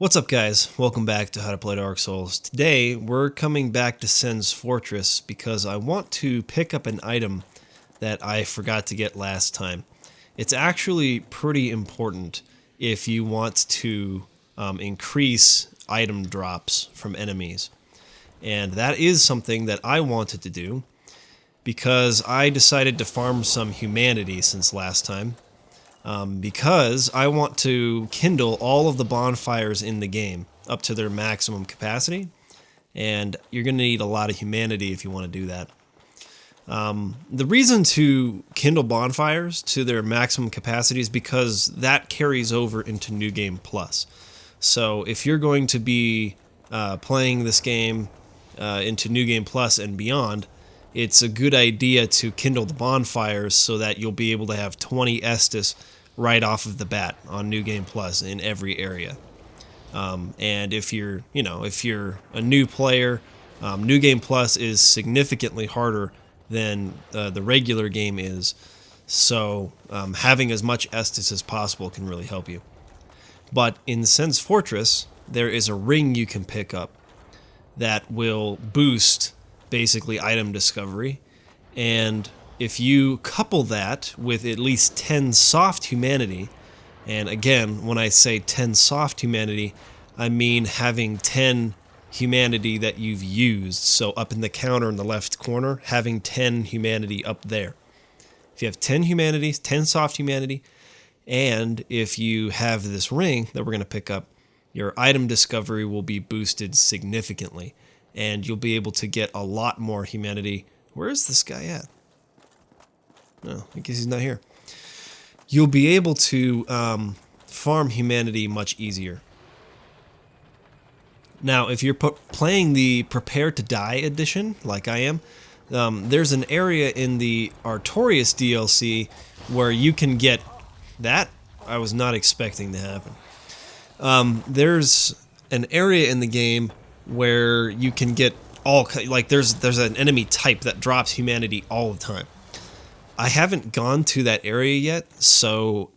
What's up, guys? Welcome back to How to Play Dark Souls. Today, we're coming back to Sen's Fortress because I want to pick up an item that I forgot to get last time. It's actually pretty important if you want to increase item drops from enemies. And that is something that I wanted to do because I decided to farm some humanity since last time. Because I want to kindle all of the bonfires in the game up to their maximum capacity, and you're going to need a lot of humanity if you want to do that. The reason to kindle bonfires to their maximum capacity is because that carries over into New Game Plus. So if you're going to be playing this game into New Game Plus and beyond, it's a good idea to kindle the bonfires so that you'll be able to have 20 Estus right off of the bat on New Game Plus in every area. And if you're a new player, New Game Plus is significantly harder than the regular game is. So having as much Estus as possible can really help you. But in Sen's Fortress, there is a ring you can pick up that will boost basically item discovery, and if you couple that with at least 10 soft humanity, and again, when I say 10 soft humanity, I mean having 10 humanity that you've used. So up in the counter in the left corner, having 10 humanity up there. If you have 10 humanity, 10 soft humanity, and if you have this ring that we're going to pick up, your item discovery will be boosted significantly, and you'll be able to get a lot more humanity. Where is this guy at? No, I guess he's not here. You'll be able to farm humanity much easier. Now, if you're playing the Prepare to Die edition, like I am, there's an area in the Artorias DLC where you can get that. I was not expecting to happen. There's an area in the game where you can get there's an enemy type that drops humanity all the time. I haven't gone to that area yet, so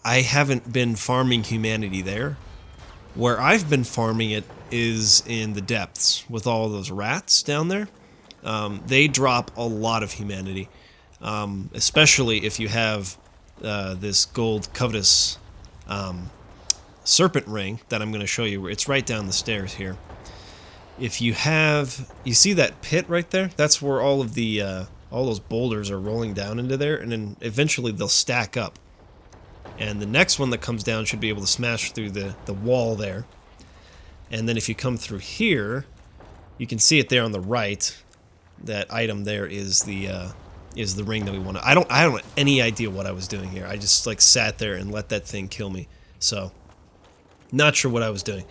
I haven't been farming humanity there. Where I've been farming it is in the depths with all those rats down there. They drop a lot of humanity, especially if you have this gold covetous serpent ring that I'm going to show you. It's right down the stairs here. If you see that pit right there? That's where all of the all those boulders are rolling down into there, and then eventually they'll stack up. And the next one that comes down should be able to smash through the wall there. And then if you come through here, you can see it there on the right. That item there is the ring that we want. I don't have any idea what I was doing here. I just sat there and let that thing kill me. So not sure what I was doing.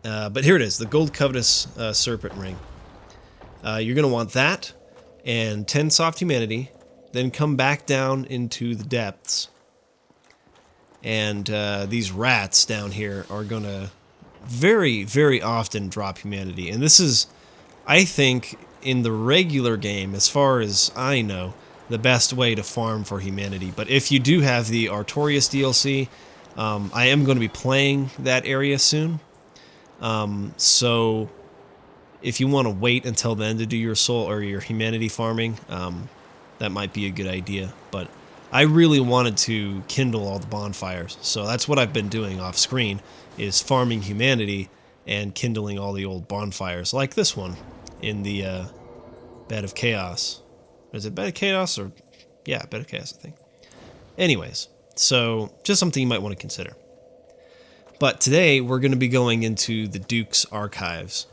But here it is, the gold covetous serpent ring. You're going to want that and 10 soft humanity, then come back down into the depths. And these rats down here are going to very, very often drop humanity. And this is, I think, in the regular game, as far as I know, the best way to farm for humanity. But if you do have the Artorias DLC, I am going to be playing that area soon. So if you want to wait until then to do your soul or your humanity farming, that might be a good idea. But I really wanted to kindle all the bonfires, so that's what I've been doing off screen, is farming humanity and kindling all the old bonfires, like this one in the Bed of Chaos. Is it Bed of Chaos or... yeah, Bed of Chaos, I think. Anyways, so just something you might want to consider. But today we're going to be going into the Duke's Archives.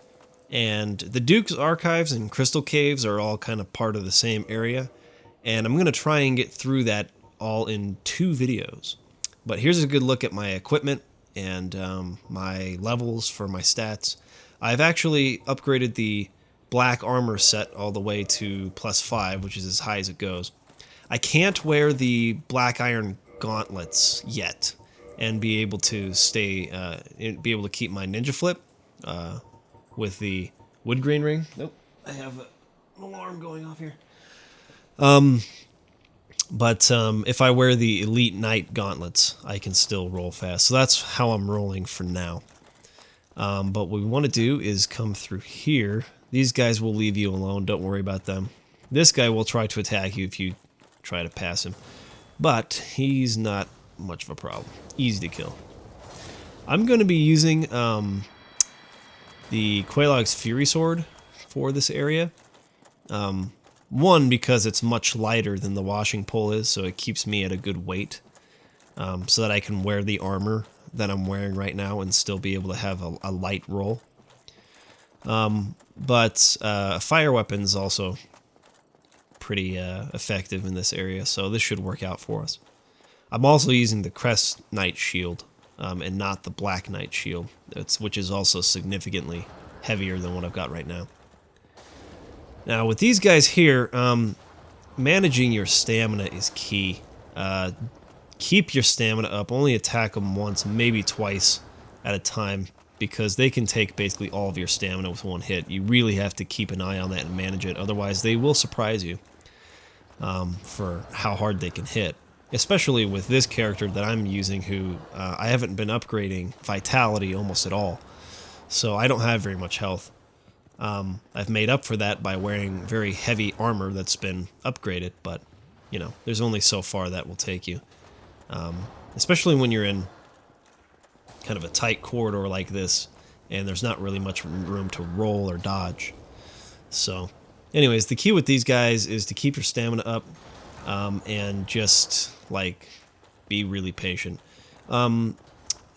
And the Duke's Archives and Crystal Caves are all kind of part of the same area. And I'm going to try and get through that all in 2 videos. But here's a good look at my equipment and my levels for my stats. I've actually upgraded the black armor set all the way to +5, which is as high as it goes. I can't wear the black iron gauntlets yet and be able to be able to keep my ninja flip with the wood grain ring. Nope, I have an alarm going off here. But if I wear the Elite Knight gauntlets, I can still roll fast. So that's how I'm rolling for now. But what we want to do is come through here. These guys will leave you alone. Don't worry about them. This guy will try to attack you if you try to pass him. But he's not much of a problem. Easy to kill. I'm going to be using the Quelaag's Fury Sword for this area. One, because it's much lighter than the washing pole is, so it keeps me at a good weight. So that I can wear the armor that I'm wearing right now and still be able to have a light roll. But fire weapons also pretty effective in this area, so this should work out for us. I'm also using the Crest Knight Shield and not the Black Knight Shield, which is also significantly heavier than what I've got right now. Now with these guys here, managing your stamina is key. Keep your stamina up, only attack them once, maybe twice at a time, because they can take basically all of your stamina with one hit. You really have to keep an eye on that and manage it, otherwise they will surprise you for how hard they can hit. Especially with this character that I'm using, who I haven't been upgrading Vitality almost at all, so I don't have very much health. I've made up for that by wearing very heavy armor that's been upgraded, but, you know, there's only so far that will take you. Especially when you're in kind of a tight corridor like this, and there's not really much room to roll or dodge. So, anyways, the key with these guys is to keep your stamina up, and just, like, be really patient.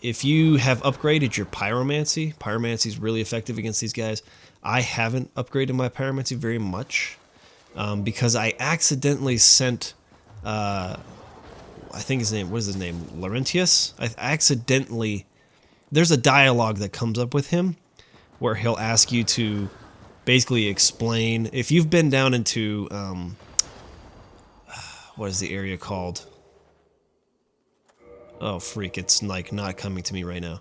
If you have upgraded your Pyromancy, Pyromancy is really effective against these guys. I haven't upgraded my Pyromancy very much, because I accidentally sent, I think his name, what is his name, Laurentius? I accidentally, there's a dialogue that comes up with him where he'll ask you to basically explain, if you've been down into, what is the area called? Oh, freak, it's like not coming to me right now.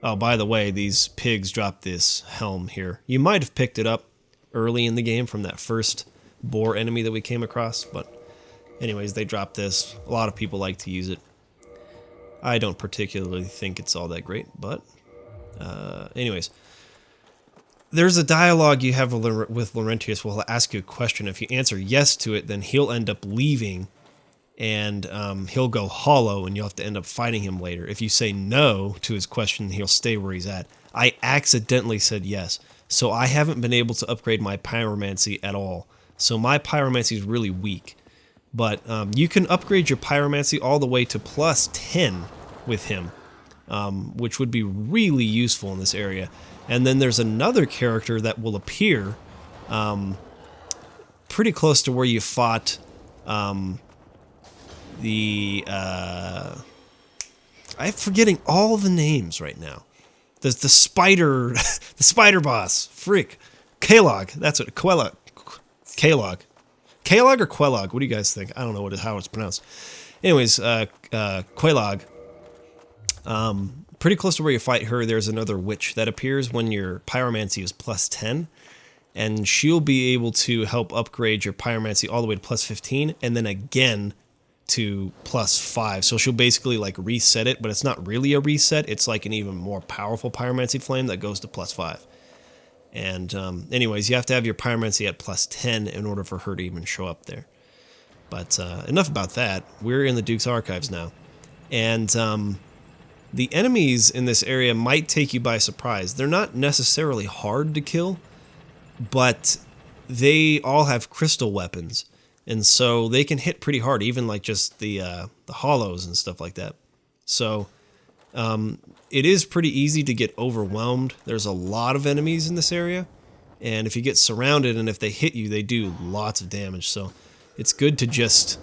Oh, by the way, these pigs dropped this helm here. You might have picked it up early in the game from that first boar enemy that we came across, but anyways, they dropped this. A lot of people like to use it. I don't particularly think it's all that great, but anyways. There's a dialogue you have with Laurentius where he'll ask you a question. If you answer yes to it, then he'll end up leaving, and he'll go hollow, and you'll have to end up fighting him later. If you say no to his question, he'll stay where he's at. I accidentally said yes, so I haven't been able to upgrade my Pyromancy at all. So my Pyromancy is really weak. But you can upgrade your Pyromancy all the way to plus 10 with him, which would be really useful in this area. And then there's another character that will appear pretty close to where you fought I'm forgetting all the names right now. There's the spider, the spider boss, freak, Quelaag. That's what Quelaag. Quelaag or Quelaag? What do you guys think? I don't know how it's pronounced. Anyways, Quelaag. Pretty close to where you fight her, there's another witch that appears when your Pyromancy is plus 10. And she'll be able to help upgrade your Pyromancy all the way to plus 15, and then again to plus 5. So she'll basically like reset it, but it's not really a reset. It's like an even more powerful Pyromancy flame that goes to plus 5. And anyways, you have to have your Pyromancy at plus 10 in order for her to even show up there. But enough about that. We're in the Duke's Archives now. And the enemies in this area might take you by surprise. They're not necessarily hard to kill, but they all have crystal weapons. And so they can hit pretty hard, even like just the hollows and stuff like that. So it is pretty easy to get overwhelmed. There's a lot of enemies in this area, and if you get surrounded and if they hit you, they do lots of damage. So it's good to just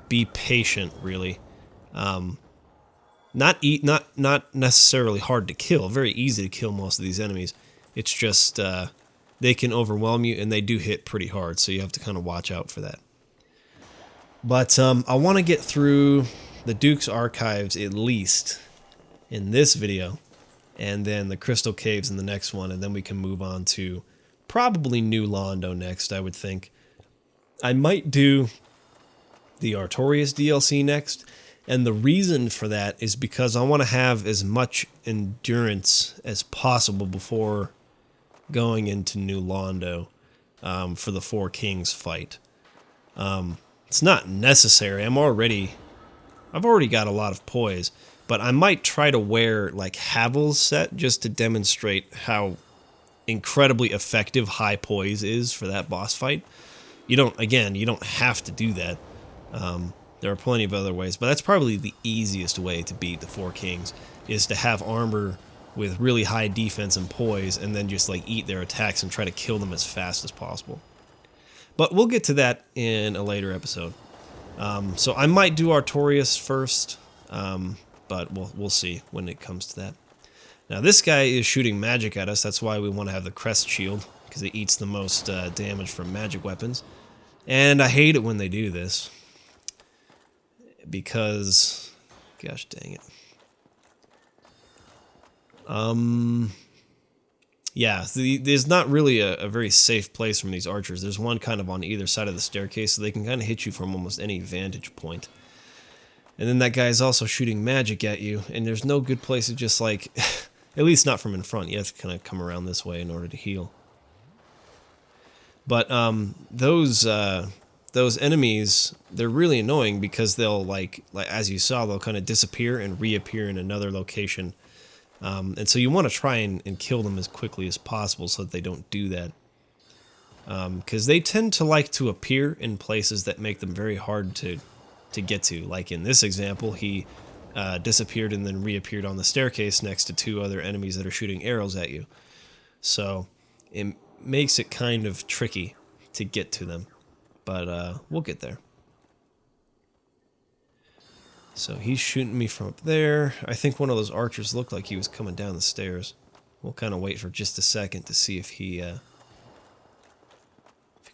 be patient, really. Not necessarily hard to kill. Very easy to kill most of these enemies. It's just they can overwhelm you, and they do hit pretty hard, so you have to kind of watch out for that. But I want to get through the Duke's Archives at least in this video, and then the Crystal Caves in the next one, and then we can move on to probably New Londo next, I would think. I might do the Artorias DLC next, And the reason for that is because I want to have as much endurance as possible before going into New Londo for the Four Kings fight. It's not necessary. I've already got a lot of poise, but I might try to wear like Havel's set just to demonstrate how incredibly effective high poise is for that boss fight. You don't have to do that. There are plenty of other ways, but that's probably the easiest way to beat the Four Kings, is to have armor with really high defense and poise, and then just like eat their attacks and try to kill them as fast as possible. But we'll get to that in a later episode. So I might do Artorias first, but we'll see when it comes to that. Now this guy is shooting magic at us. That's why we want to have the crest shield, because it eats the most damage from magic weapons. And I hate it when they do this, because, gosh dang it. Yeah, there's not really a very safe place from these archers. There's one kind of on either side of the staircase, so they can kind of hit you from almost any vantage point. And then that guy is also shooting magic at you, and there's no good place to just like, at least not from in front. You have to kind of come around this way in order to heal. But those enemies, they're really annoying because they'll like as you saw, they'll kind of disappear and reappear in another location. And so you want to try and kill them as quickly as possible so that they don't do that. Because they tend to like to appear in places that make them very hard to get to. Like in this example, he disappeared and then reappeared on the staircase next to two other enemies that are shooting arrows at you. So it makes it kind of tricky to get to them. But we'll get there. So he's shooting me from up there. I think one of those archers looked like he was coming down the stairs. We'll kind of wait for just a second to see if he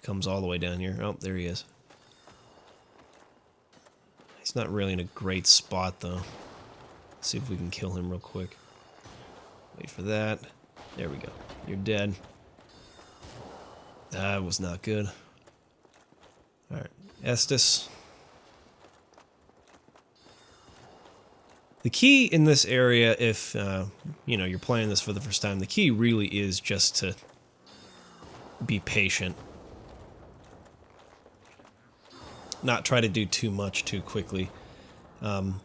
comes all the way down here. Oh, there he is. He's not really in a great spot, though. Let's see if we can kill him real quick. Wait for that. There we go. You're dead. That was not good. Alright, Estus. The key in this area, if you're playing this for the first time, the key really is just to be patient. Not try to do too much too quickly.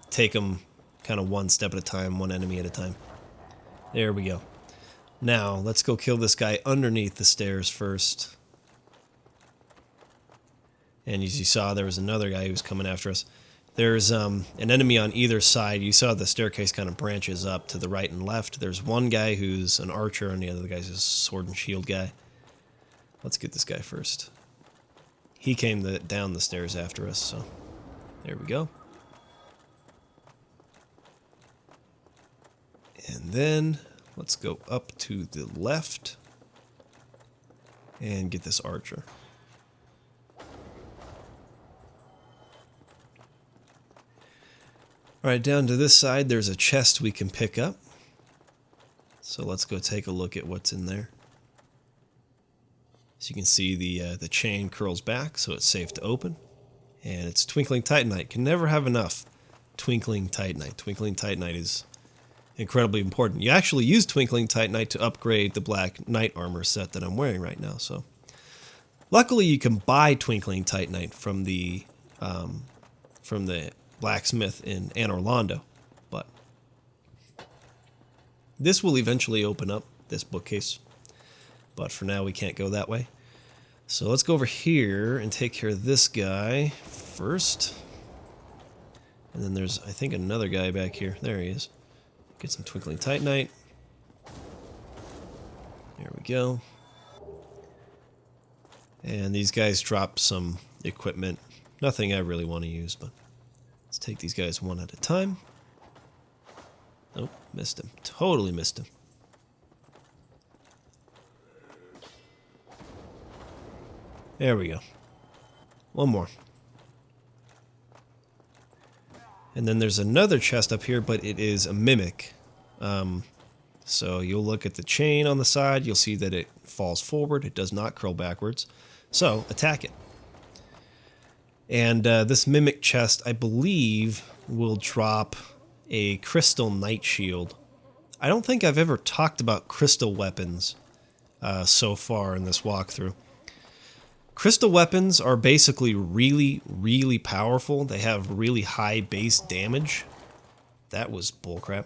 Take them kind of one step at a time, one enemy at a time. There we go. Now, let's go kill this guy underneath the stairs first. And as you saw, there was another guy who was coming after us. There's an enemy on either side. You saw the staircase kind of branches up to the right and left. There's one guy who's an archer, and the other guy's a sword and shield guy. Let's get this guy first. He came down the stairs after us, so there we go. And then let's go up to the left and get this archer. Alright, down to this side, there's a chest we can pick up. So let's go take a look at what's in there. As you can see, the chain curls back, so it's safe to open. And it's Twinkling Titanite. Can never have enough Twinkling Titanite. Twinkling Titanite is incredibly important. You actually use Twinkling Titanite to upgrade the black knight armor set that I'm wearing right now. So, luckily, you can buy Twinkling Titanite from the blacksmith in Anor Londo, but this will eventually open up, this bookcase, but for now we can't go that way. So let's go over here and take care of this guy first, and then there's, I think, another guy back here. There he is. Get some Twinkling Titanite. There we go. And these guys drop some equipment, nothing I really want to use, but let's take these guys one at a time. Nope, missed him. Totally missed him. There we go. One more. And then there's another chest up here, but it is a mimic. So you'll look at the chain on the side. You'll see that it falls forward. It does not curl backwards. So attack it. And this mimic chest, I believe, will drop a crystal night shield. I don't think I've ever talked about crystal weapons so far in this walkthrough. Crystal weapons are basically really, really powerful. They have really high base damage. That was bullcrap.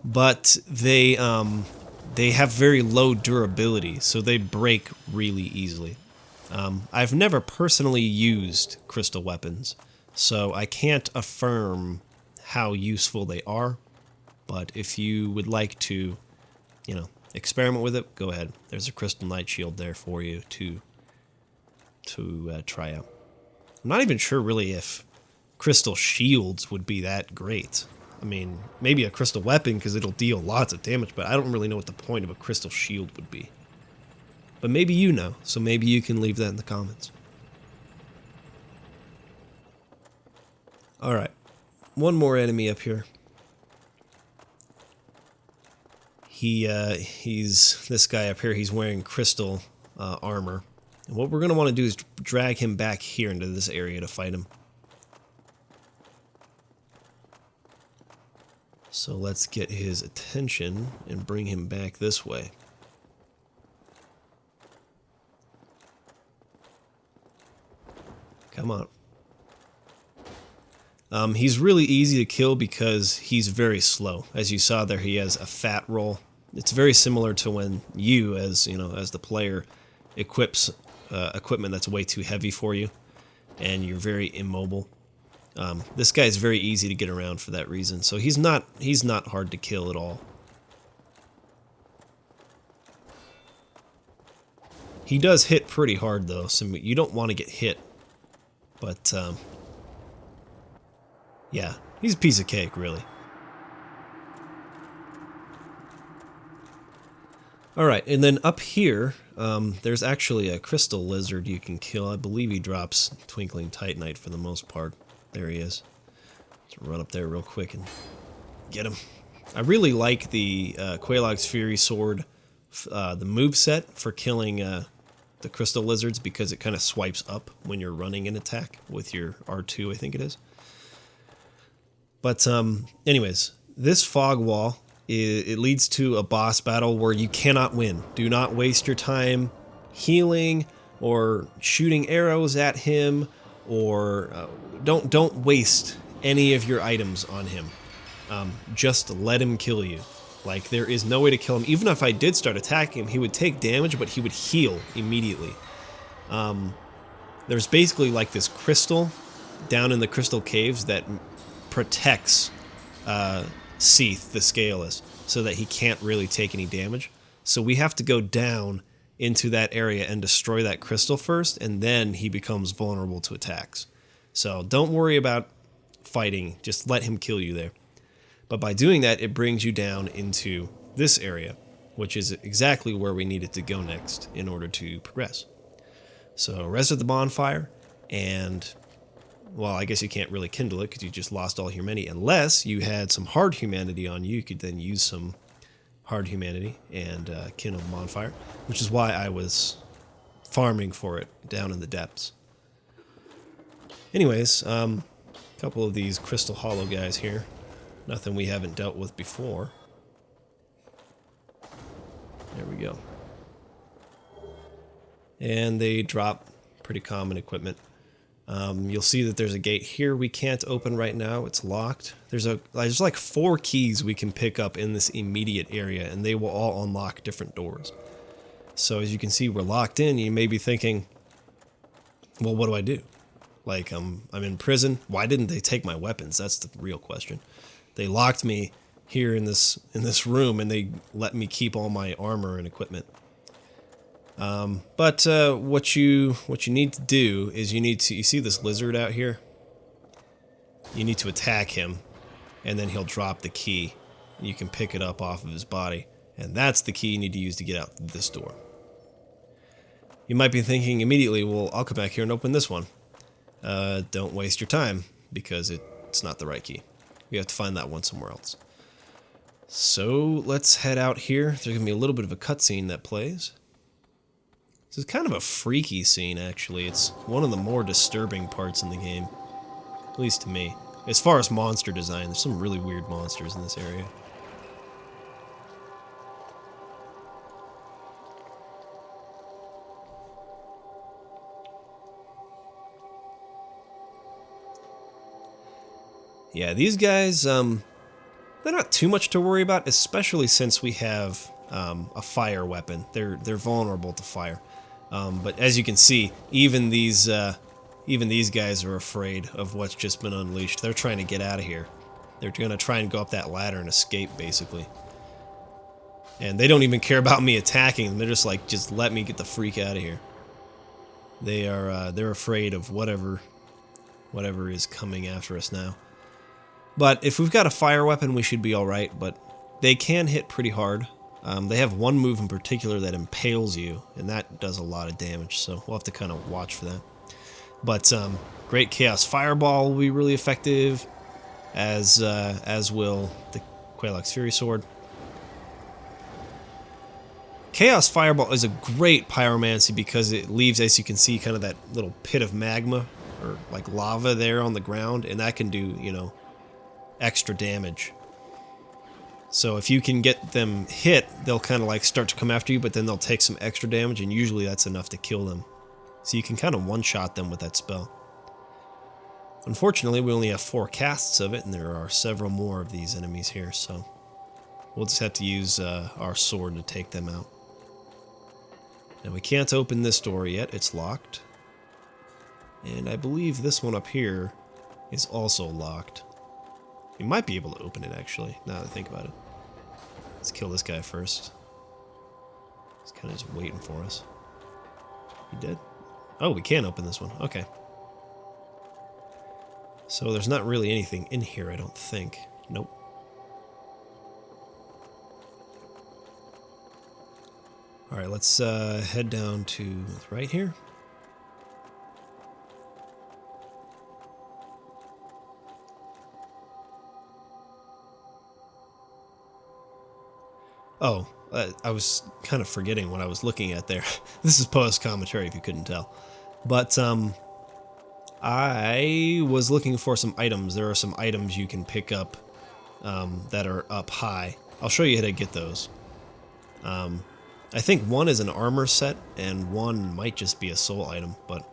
But they have very low durability, so they break really easily. I've never personally used crystal weapons, so I can't affirm how useful they are. But if you would like to, experiment with it, go ahead. There's a crystal night shield there for you to try out. I'm not even sure really if crystal shields would be that great. I mean, maybe a crystal weapon because it'll deal lots of damage, but I don't really know what the point of a crystal shield would be. But maybe you know, so maybe you can leave that in the comments. Alright, one more enemy up here. He's this guy up here, he's wearing crystal armor. And what we're going to want to do is drag him back here into this area to fight him. So let's get his attention and bring him back this way. Come on. He's really easy to kill because he's very slow. As you saw there, he has a fat roll. It's very similar to when you, as the player, equips equipment that's way too heavy for you, and you're very immobile. This guy is very easy to get around for that reason, so he's not hard to kill at all. He does hit pretty hard though, so you don't want to get hit. But yeah, he's a piece of cake, really. Alright, and then up here, there's actually a crystal lizard you can kill. I believe he drops Twinkling Titanite for the most part. There he is. Let's run up there real quick and get him. I really like the Quelaag's Fury Sword, the moveset for killing the crystal lizards, because it kind of swipes up when you're running an attack with your R2, I think it is. But anyways, this fog wall, it leads to a boss battle where you cannot win. Do not waste your time healing or shooting arrows at him, or don't waste any of your items on him. Just let him kill you. Like, there is no way to kill him. Even if I did start attacking him, he would take damage, but he would heal immediately. There's basically like this crystal down in the crystal caves that protects Seath, the Scaleless, so that he can't really take any damage. So we have to go down into that area and destroy that crystal first, and then he becomes vulnerable to attacks. So don't worry about fighting, just let him kill you there. But by doing that, it brings you down into this area, which is exactly where we needed to go next in order to progress. So rest of the bonfire, and, well, I guess you can't really kindle it because you just lost all humanity. Unless you had some hard humanity on you, you could then use some hard humanity and kindle the bonfire, which is why I was farming for it down in the depths. Anyways, a couple of these crystal hollow guys here. Nothing we haven't dealt with before. There we go. And they drop pretty common equipment. You'll see that there's a gate here we can't open right now. It's locked. There's like 4 keys we can pick up in this immediate area, and they will all unlock different doors. So as you can see, we're locked in. You may be thinking, well, what do I do? Like, I'm in prison. Why didn't they take my weapons? That's the real question. They locked me here in this room, and they let me keep all my armor and equipment. But what you need to do is you see this lizard out here? You need to attack him, and then he'll drop the key. You can pick it up off of his body, and that's the key you need to use to get out this door. You might be thinking immediately, well, I'll come back here and open this one. Don't waste your time, because it's not the right key. We have to find that one somewhere else. So let's head out here. There's going to be a little bit of a cutscene that plays. This is kind of a freaky scene, actually. It's one of the more disturbing parts in the game, at least to me. As far as monster design, there's some really weird monsters in this area. Yeah, these guys, they're not too much to worry about, especially since we have a fire weapon. They're vulnerable to fire. But as you can see, even these guys are afraid of what's just been unleashed. They're trying to get out of here. They're going to try and go up that ladder and escape, basically. And they don't even care about me attacking them. They're just like, just let me get the freak out of here. They're afraid of whatever is coming after us now. But if we've got a fire weapon, we should be alright, but they can hit pretty hard. They have one move in particular that impales you, and that does a lot of damage, so we'll have to kind of watch for that. But Great Chaos Fireball will be really effective, as will the Quelaag's Fury Sword. Chaos Fireball is a great pyromancy because it leaves, as you can see, kind of that little pit of magma, or like lava there on the ground, and that can do, you know, extra damage. So if you can get them hit, they'll kind of like start to come after you, but then they'll take some extra damage, and usually that's enough to kill them. So you can kind of one-shot them with that spell. Unfortunately, we only have 4 casts of it, and there are several more of these enemies here, so we'll just have to use our sword to take them out. Now we can't open this door yet, it's locked. And I believe this one up here is also locked. We might be able to open it, actually, now that I think about it. Let's kill this guy first. He's kind of just waiting for us. He dead? Oh, we can open this one. Okay. So there's not really anything in here, I don't think. Nope. Alright, let's head down to right here. Oh, I was kind of forgetting what I was looking at there. This is post-commentary if you couldn't tell. But I was looking for some items. There are some items you can pick up that are up high. I'll show you how to get those. I think one is an armor set, and one might just be a soul item, but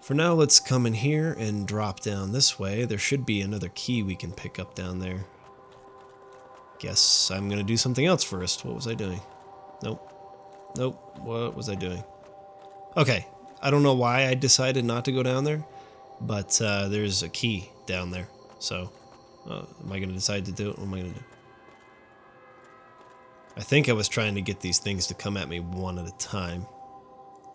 for now, let's come in here and drop down this way. There should be another key we can pick up down there. Guess I'm gonna do something else first. What was I doing? Nope. Nope. What was I doing? Okay. I don't know why I decided not to go down there, but there's a key down there. So, am I gonna decide to do it? What am I gonna do? I think I was trying to get these things to come at me one at a time,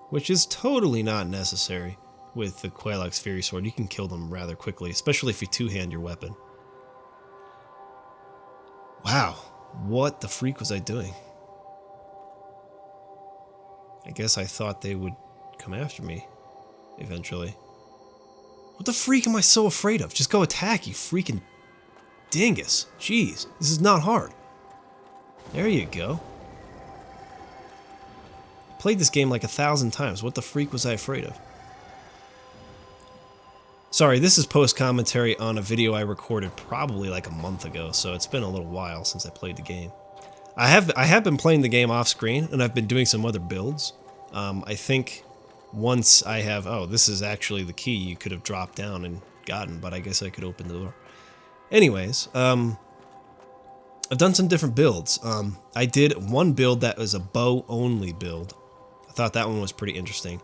which is totally not necessary with the Quelaag's Fury Sword. You can kill them rather quickly, especially if you two-hand your weapon. Wow, what the freak was I doing? I guess I thought they would come after me eventually. What the freak am I so afraid of? Just go attack, you freaking dingus. Jeez, this is not hard. There you go. Played this game like 1,000 times. What the freak was I afraid of? Sorry, this is post-commentary on a video I recorded probably like a month ago, so it's been a little while since I played the game. I have been playing the game off-screen, and I've been doing some other builds. I think once I have... Oh, this is actually the key you could have dropped down and gotten, but I guess I could open the door. Anyways, I've done some different builds. I did one build that was a bow-only build. I thought that one was pretty interesting.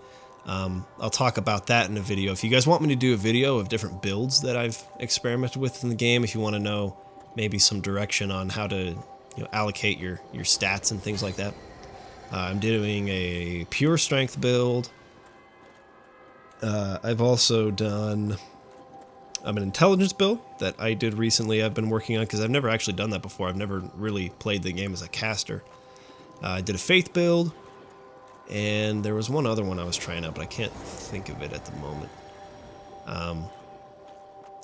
I'll talk about that in a video. If you guys want me to do a video of different builds that I've experimented with in the game, if you want to know maybe some direction on how to allocate your stats and things like that. I'm doing a pure strength build. I've also done an intelligence build that I did recently I've been working on because I've never actually done that before. I've never really played the game as a caster. I did a faith build. And there was one other one I was trying out, but I can't think of it at the moment.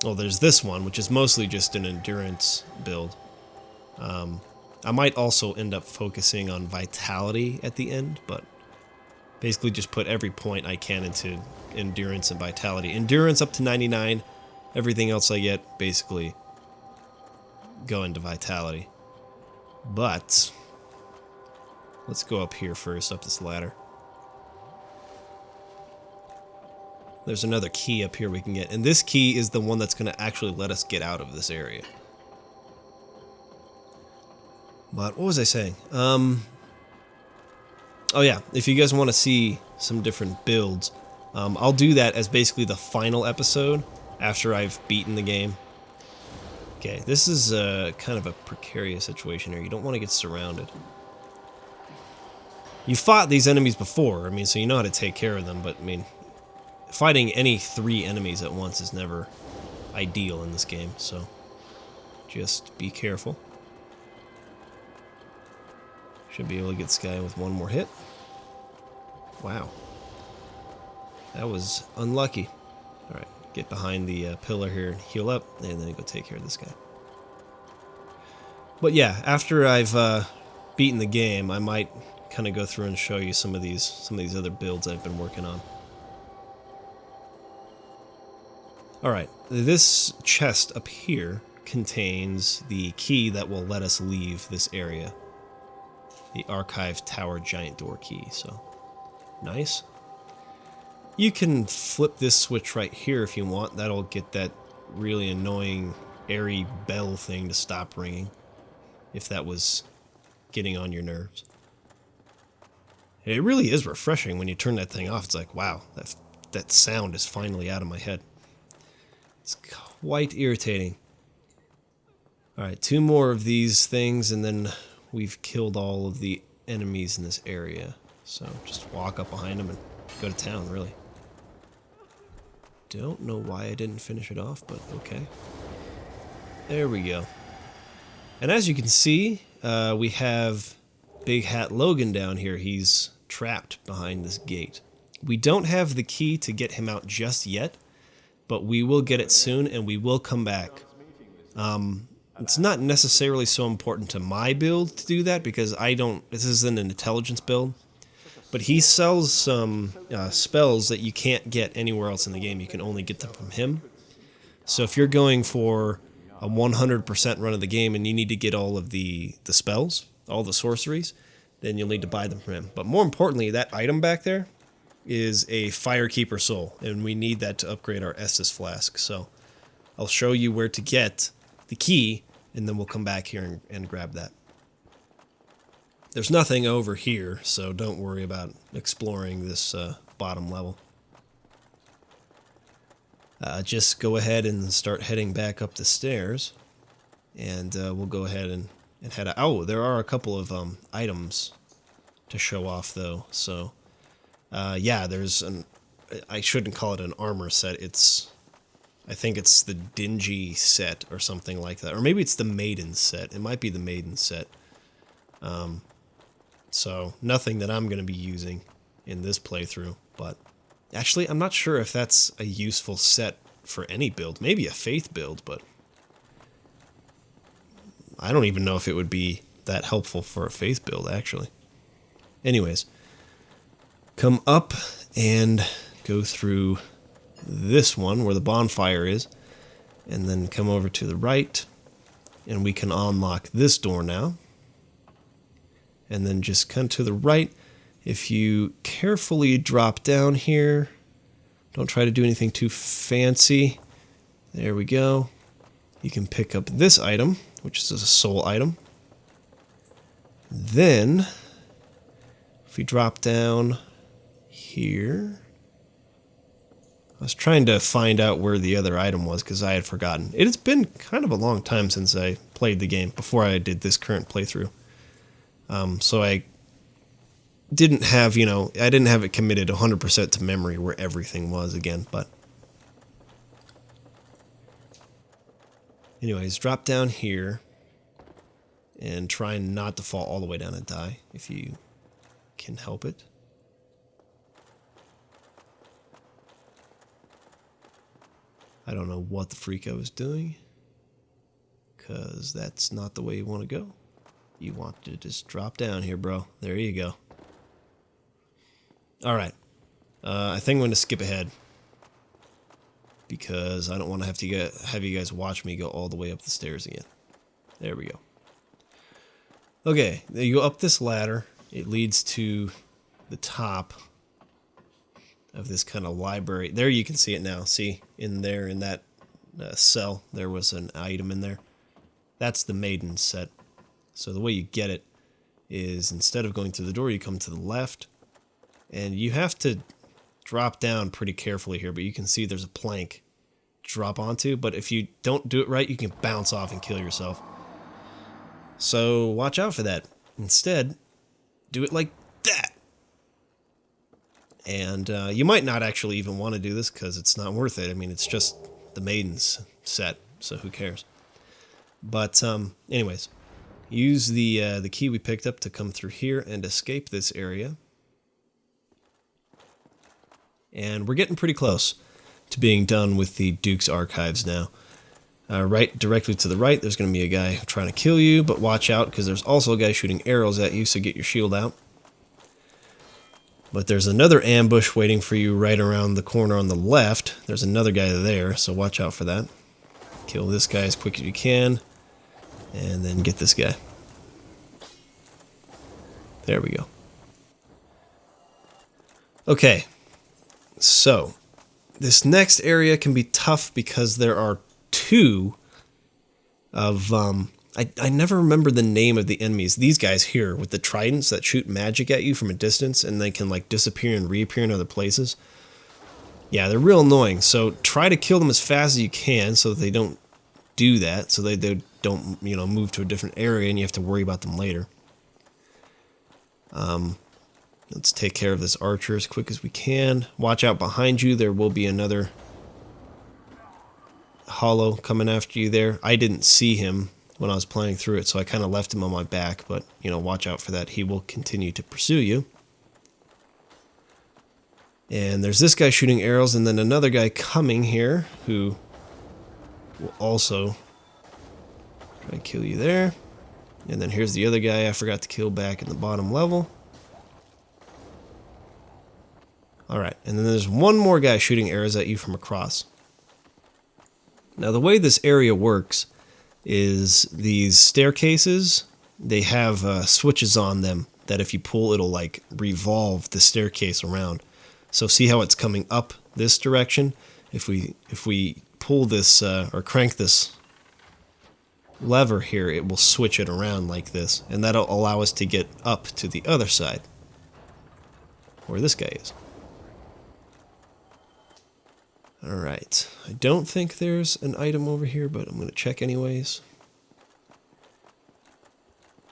Well, there's this one, which is mostly just an endurance build. I might also end up focusing on vitality at the end, but basically just put every point I can into endurance and vitality. Endurance up to 99, Everything else I get basically go into vitality. But let's go up here first, up this ladder. There's another key up here we can get, and this key is the one that's going to actually let us get out of this area. But what was I saying? Oh yeah, if you guys want to see some different builds, I'll do that as basically the final episode after I've beaten the game. Okay, this is kind of a precarious situation here. You don't want to get surrounded. You fought these enemies before, I mean, so you know how to take care of them, but I mean, fighting any 3 enemies at once is never ideal in this game, so just be careful. Should be able to get this guy with one more hit. Wow. That was unlucky. Alright, get behind the pillar here and heal up, and then go take care of this guy. But yeah, after I've beaten the game, I might kind of go through and show you some of these other builds I've been working on. Alright, this chest up here contains the key that will let us leave this area. The Archive Tower Giant Door key, so nice. You can flip this switch right here if you want. That'll get that really annoying airy bell thing to stop ringing, if that was getting on your nerves. It really is refreshing when you turn that thing off. It's like, wow, that sound is finally out of my head. It's quite irritating. Alright, 2 more of these things, and then we've killed all of the enemies in this area. So just walk up behind them and go to town, really. Don't know why I didn't finish it off, but okay. There we go. And as you can see, we have Big Hat Logan down here. He's trapped behind this gate. We don't have the key to get him out just yet, but we will get it soon, and we will come back. It's not necessarily so important to my build to do that, because this isn't an intelligence build. But he sells some spells that you can't get anywhere else in the game. You can only get them from him. So if you're going for a 100% run of the game and you need to get all of the spells, all the sorceries, then you'll need to buy them from him. But more importantly, that item back there is a Firekeeper Soul, and we need that to upgrade our Estus Flask. So I'll show you where to get the key, and then we'll come back here and grab that. There's nothing over here, so don't worry about exploring this bottom level. Just go ahead and start heading back up the stairs, and we'll go ahead and head out. Oh, there are a couple of items to show off, though. So, yeah, there's I shouldn't call it an armor set. I think it's the Dingy set or something like that. Or maybe it's the Maiden set. It might be the Maiden set. So, nothing that I'm going to be using in this playthrough. But, actually, I'm not sure if that's a useful set for any build. Maybe a Faith build, but I don't even know if it would be that helpful for a Faith build, actually. Anyways, come up and go through this one where the bonfire is, and then come over to the right, and we can unlock this door now. And then just come to the right. If you carefully drop down here, don't try to do anything too fancy. There we go. You can pick up this item, which is a soul item. Then, if we drop down here, I was trying to find out where the other item was because I had forgotten. It has been kind of a long time since I played the game, before I did this current playthrough. So I didn't have, I didn't have it committed 100% to memory where everything was again, but anyways, drop down here and try not to fall all the way down and die if you can help it. I don't know what the freak I was doing, because that's not the way you want to go. You want to just drop down here, bro. There you go. Alright. I think I'm going to skip ahead. because I don't want to have you guys watch me go all the way up the stairs again. There we go. Okay, then you go up this ladder. It leads to the top of this kind of library. There you can see it now. See, in there, in that cell, there was an item in there. That's the maiden set. So the way you get it is, instead of going through the door, you come to the left. And you have to drop down pretty carefully here, but you can see there's a plank to drop onto. But if you don't do it right, you can bounce off and kill yourself. So watch out for that. Instead, do it like that. And you might not actually even want to do this because it's not worth it. I mean, it's just the maiden's set, so who cares? But anyways, use the key we picked up to come through here and escape this area. And we're getting pretty close to being done with the Duke's Archives now. Right, directly to the right, there's going to be a guy trying to kill you, but watch out because there's also a guy shooting arrows at you, so get your shield out. But there's another ambush waiting for you right around the corner on the left. There's another guy there, so watch out for that. Kill this guy as quick as you can, and then get this guy. There we go. Okay, so this next area can be tough because there are two of I never remember the name of the enemies. These guys here with the tridents that shoot magic at you from a distance and they can like disappear and reappear in other places. Yeah, they're real annoying. So try to kill them as fast as you can so that they don't do that, so they don't, you know, move to a different area and you have to worry about them later. Let's take care of this archer as quick as we can. Watch out behind you. There will be another hollow coming after you there. I didn't see him when I was playing through it, so I kind of left him on my back, but, you know, watch out for that. He will continue to pursue you. And there's this guy shooting arrows, and then another guy coming here who will also try to kill you there. And then here's the other guy I forgot to kill back in the bottom level. Alright, and then there's one more guy shooting arrows at you from across. Now the way this area works is these staircases, they have switches on them that if you pull, it'll like revolve the staircase around. So see how it's coming up this direction? If we pull this or crank this lever here, it will switch it around like this, and that'll allow us to get up to the other side where this guy is. Alright, I don't think there's an item over here, but I'm going to check anyways.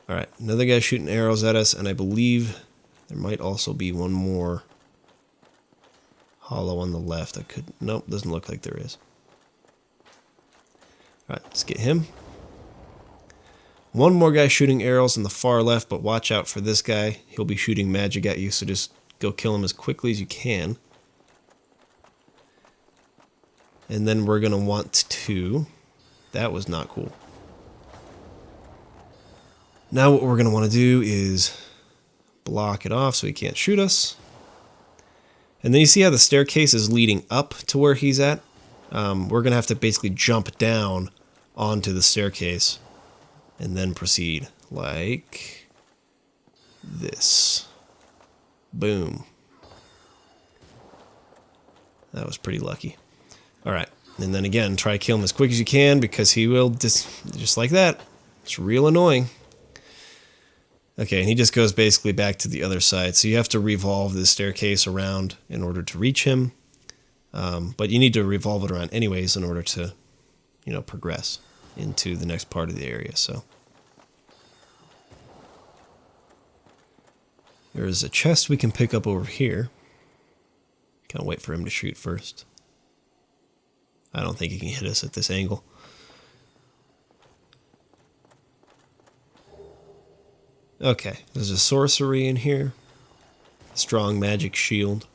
Alright, another guy shooting arrows at us, and I believe there might also be one more hollow on the left. Nope, doesn't look like there is. Alright, let's get him. One more guy shooting arrows on the far left, but watch out for this guy. He'll be shooting magic at you, so just go kill him as quickly as you can. And then we're going to want to... That was not cool. Now what we're going to want to do is block it off so he can't shoot us. And then you see how the staircase is leading up to where he's at? We're going to have to basically jump down onto the staircase and then proceed like this. Boom. That was pretty lucky. Alright, and then again, try to kill him as quick as you can because he will just like that. It's real annoying. Okay, and he just goes basically back to the other side. So you have to revolve this staircase around in order to reach him. But you need to revolve it around anyways in order to, you know, progress into the next part of the area. So there's a chest we can pick up over here. Can't wait for him to shoot first. I don't think he can hit us at this angle. Okay, there's a sorcery in here. Strong magic shield.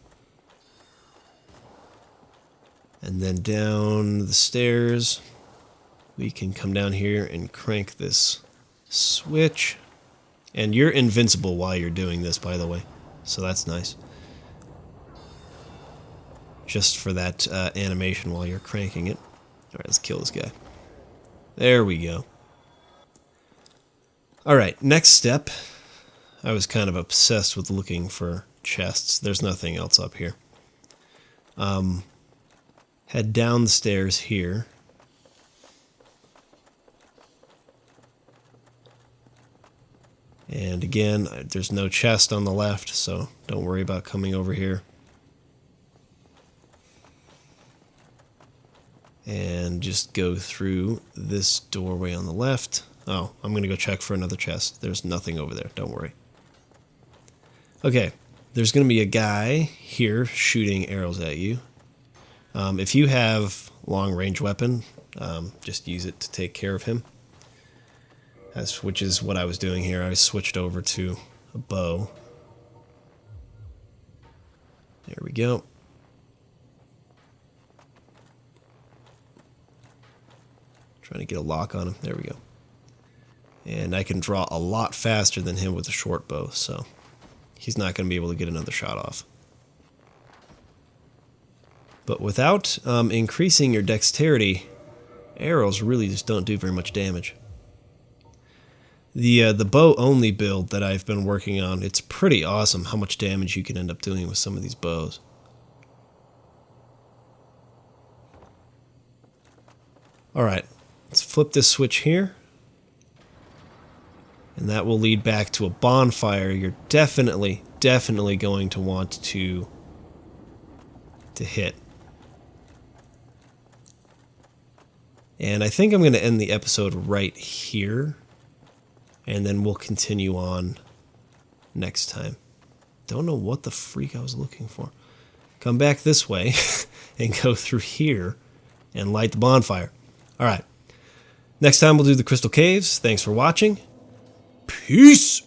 And then down the stairs, we can come down here and crank this switch. And you're invincible while you're doing this, by the way. So that's nice. just for that animation while you're cranking it. Alright, let's kill this guy. There we go. Alright, next step. I was kind of obsessed with looking for chests. There's nothing else up here. Head down the stairs here. And again, there's no chest on the left, so don't worry about coming over here. And just go through this doorway on the left. Oh, I'm going to go check for another chest. There's nothing over there, don't worry. Okay, there's going to be a guy here shooting arrows at you. If you have long-range weapon, just use it to take care of him. Which is what I was doing here. I switched over to a bow. There we go. Trying to get a lock on him. There we go. And I can draw a lot faster than him with a short bow, so he's not going to be able to get another shot off. But without increasing your dexterity, arrows really just don't do very much damage. The bow only build that I've been working on, it's pretty awesome how much damage you can end up doing with some of these bows. Alright, let's flip this switch here. And that will lead back to a bonfire. You're definitely going to want to hit. And I think I'm going to end the episode right here. And then we'll continue on next time. Don't know what the freak I was looking for. Come back this way and go through here and light the bonfire. Alright. Next time we'll do the Crystal Caves. Thanks for watching. Peace!